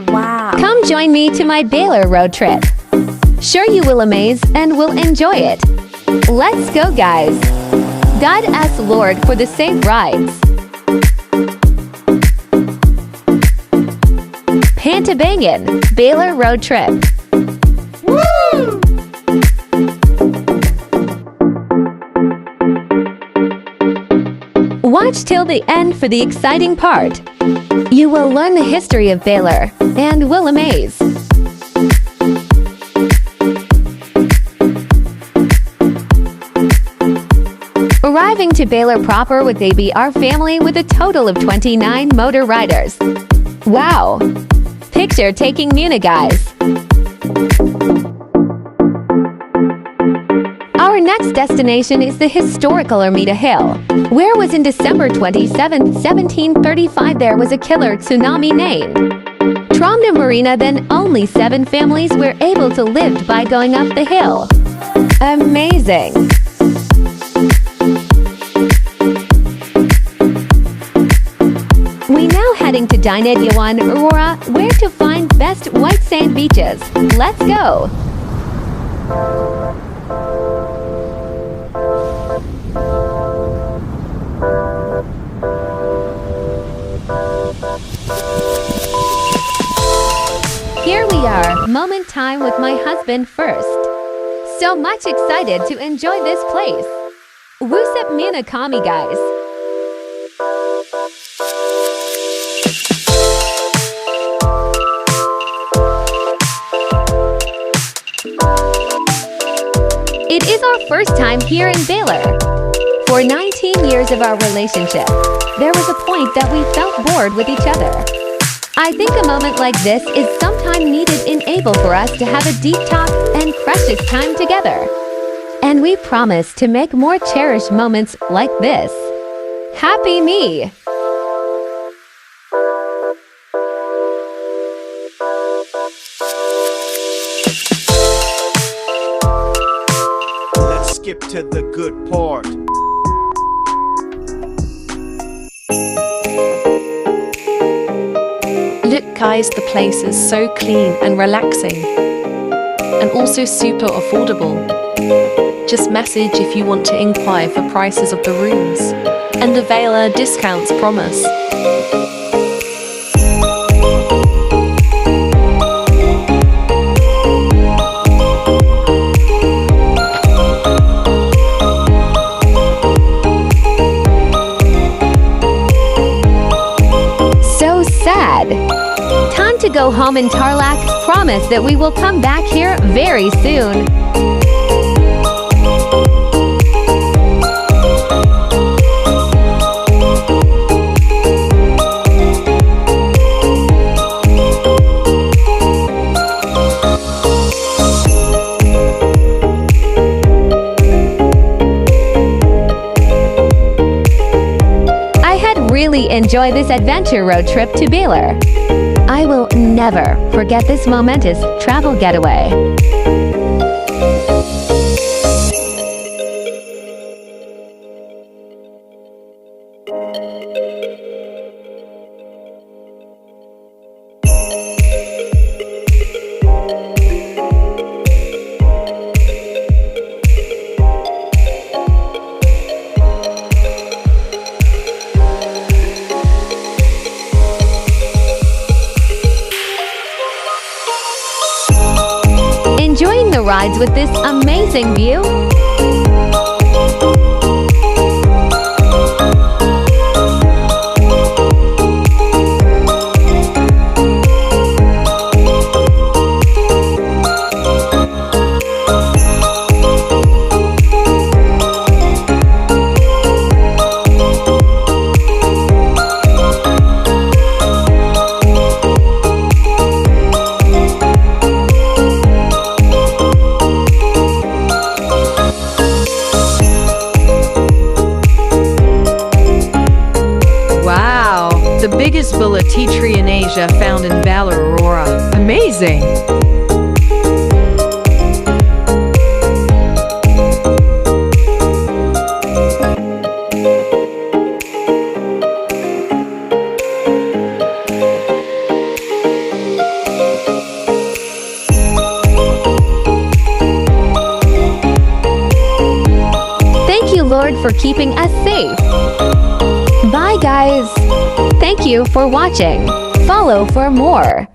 Wow. Come join me to my Baler road trip. Sure you will amaze and will enjoy it. Let's go, guys. God ask Lord for the safe rides. Pantabangan, Baler road trip. Woo! Watch till the end for the exciting part. You will learn the history of Baler and will amaze. Arriving to Baler proper with ABR family with a total of 29 motor riders. Wow! Picture taking Muna, guys. Our next destination is the historical Ermita Hill, where was in December 27, 1735 there was a killer tsunami named Tramna Marina. Then only 7 families were able to live by going up the hill. Amazing! We now heading to Dinadiawan, Aurora, where to find best white sand beaches. Let's go! Here we are, moment time with my husband first. So much excited to enjoy this place. Wusip Mina Kami, guys. It is our first time here in Baler. For 19 years of our relationship, there was a point that we felt bored with each other. I think a moment like this is sometime needed and able for us to have a deep talk and precious time together. And we promise to make more cherished moments like this. Happy me! Let's skip to the good part. Look, guys, the place is so clean and relaxing, and also super affordable. Just message if you want to inquire for prices of the rooms, and the Baler discounts promise. So sad. Time to go home in Tarlac. Promise that we will come back here very soon. Really enjoy this adventure road trip to Baler. I will never forget this momentous travel getaway. Enjoying the rides with this amazing view? The biggest Baler tea tree in Asia found in Baler, Aurora. Amazing! Lord for keeping us safe. Bye guys! Thank you for watching. Follow for more.